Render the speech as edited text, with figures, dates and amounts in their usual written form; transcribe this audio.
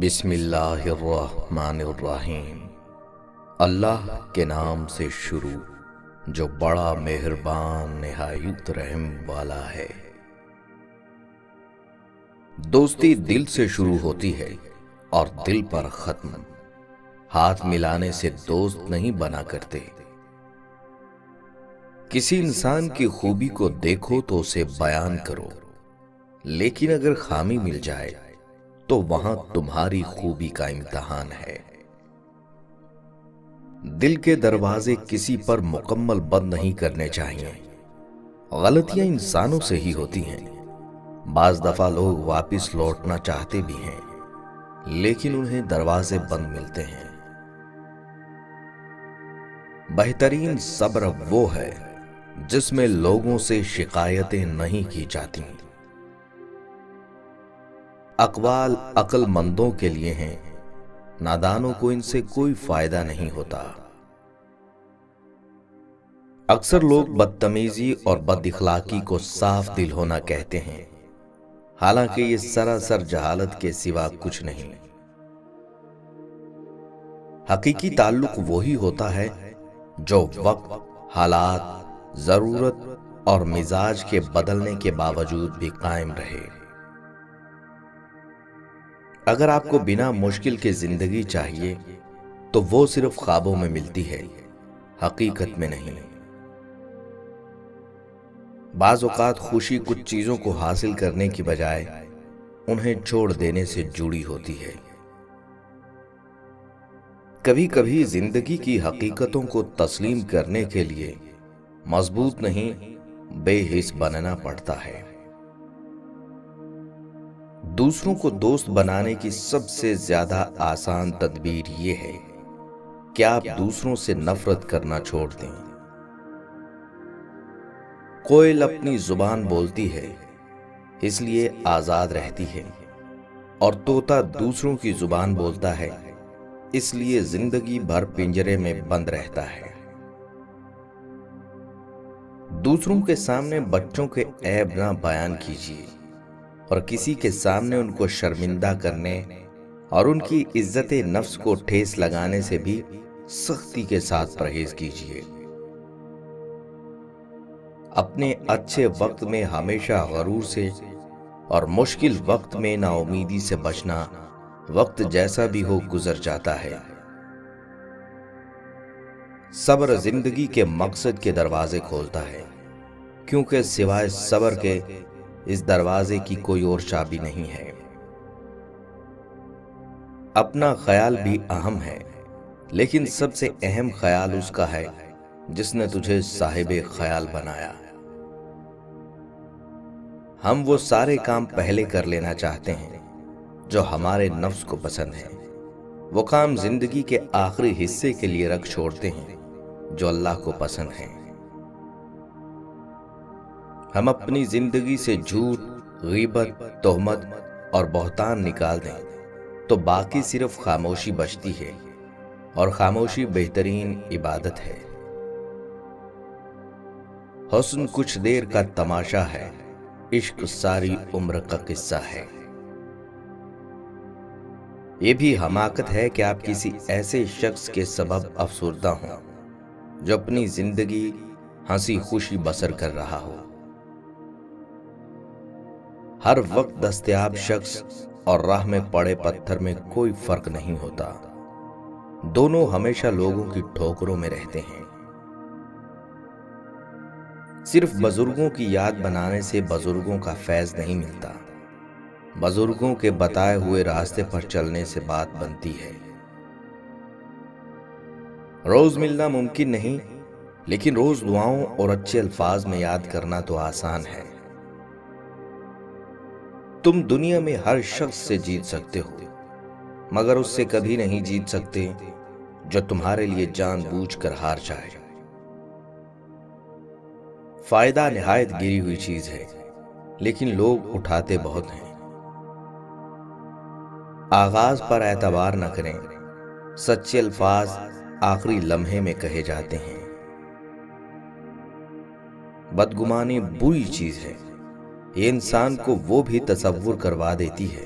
بسم اللہ الرحمن الرحیم۔ اللہ کے نام سے شروع جو بڑا مہربان نہایت رحم والا ہے۔ دوستی دل سے شروع ہوتی ہے اور دل پر ختم۔ ہاتھ ملانے سے دوست نہیں بنا کرتے۔ کسی انسان کی خوبی کو دیکھو تو اسے بیان کرو، لیکن اگر خامی مل جائے تو وہاں تمہاری خوبی کا امتحان ہے۔ دل کے دروازے کسی پر مکمل بند نہیں کرنے چاہیے۔ غلطیاں انسانوں سے ہی ہوتی ہیں۔ بعض دفعہ لوگ واپس لوٹنا چاہتے بھی ہیں، لیکن انہیں دروازے بند ملتے ہیں۔ بہترین صبر وہ ہے جس میں لوگوں سے شکایتیں نہیں کی جاتی۔ اقوال عقل مندوں کے لیے ہیں، نادانوں کو ان سے کوئی فائدہ نہیں ہوتا۔ اکثر لوگ بدتمیزی اور بد اخلاقی کو صاف دل ہونا کہتے ہیں، حالانکہ یہ سراسر جہالت کے سوا کچھ نہیں۔ حقیقی تعلق وہی ہوتا ہے جو وقت، حالات، ضرورت اور مزاج کے بدلنے کے باوجود بھی قائم رہے۔ اگر آپ کو بنا مشکل کے زندگی چاہیے تو وہ صرف خوابوں میں ملتی ہے، حقیقت میں نہیں۔ بعض اوقات خوشی کچھ چیزوں کو حاصل کرنے کی بجائے انہیں چھوڑ دینے سے جڑی ہوتی ہے۔ کبھی کبھی زندگی کی حقیقتوں کو تسلیم کرنے کے لیے مضبوط نہیں، بے حس بننا پڑتا ہے۔ دوسروں کو دوست بنانے کی سب سے زیادہ آسان تدبیر یہ ہے کہ آپ دوسروں سے نفرت کرنا چھوڑ دیں۔ کوئل اپنی زبان بولتی ہے اس لیے آزاد رہتی ہے، اور طوطا دوسروں کی زبان بولتا ہے اس لیے زندگی بھر پنجرے میں بند رہتا ہے۔ دوسروں کے سامنے بچوں کے عیب نہ بیان کیجیے، اور کسی کے سامنے ان کو شرمندہ کرنے اور ان کی عزت نفس کو ٹھیس لگانے سے بھی سختی کے ساتھ پرہیز کیجیے۔ اپنے اچھے وقت میں ہمیشہ غرور سے اور مشکل وقت میں نا امیدی سے بچنا، وقت جیسا بھی ہو گزر جاتا ہے۔ صبر زندگی کے مقصد کے دروازے کھولتا ہے، کیونکہ سوائے صبر کے اس دروازے کی کوئی اور چابی نہیں ہے۔ اپنا خیال بھی اہم ہے، لیکن سب سے اہم خیال اس کا ہے جس نے تجھے صاحب خیال بنایا۔ ہم وہ سارے کام پہلے کر لینا چاہتے ہیں جو ہمارے نفس کو پسند ہے، وہ کام زندگی کے آخری حصے کے لیے رکھ چھوڑتے ہیں جو اللہ کو پسند ہے۔ ہم اپنی زندگی سے جھوٹ، غیبت، تہمت اور بہتان نکال دیں تو باقی صرف خاموشی بچتی ہے، اور خاموشی بہترین عبادت ہے۔ حسن کچھ دیر کا تماشا ہے، عشق ساری عمر کا قصہ ہے۔ یہ بھی حماقت ہے کہ آپ کسی ایسے شخص کے سبب افسردہ ہوں جو اپنی زندگی ہنسی خوشی بسر کر رہا ہو۔ ہر وقت دستیاب شخص اور راہ میں پڑے پتھر میں کوئی فرق نہیں ہوتا، دونوں ہمیشہ لوگوں کی ٹھوکروں میں رہتے ہیں۔ صرف بزرگوں کی یاد بنانے سے بزرگوں کا فیض نہیں ملتا، بزرگوں کے بتائے ہوئے راستے پر چلنے سے بات بنتی ہے۔ روز ملنا ممکن نہیں، لیکن روز دعاؤں اور اچھے الفاظ میں یاد کرنا تو آسان ہے۔ تم دنیا میں ہر شخص سے جیت سکتے ہو، مگر اس سے کبھی نہیں جیت سکتے جو تمہارے لیے جان بوجھ کر ہار جائے۔ فائدہ نہایت گری ہوئی چیز ہے، لیکن لوگ اٹھاتے بہت ہیں۔ آغاز پر اعتبار نہ کریں، سچے الفاظ آخری لمحے میں کہے جاتے ہیں۔ بدگمانی بری چیز ہے، یہ انسان کو وہ بھی تصور کروا دیتی ہے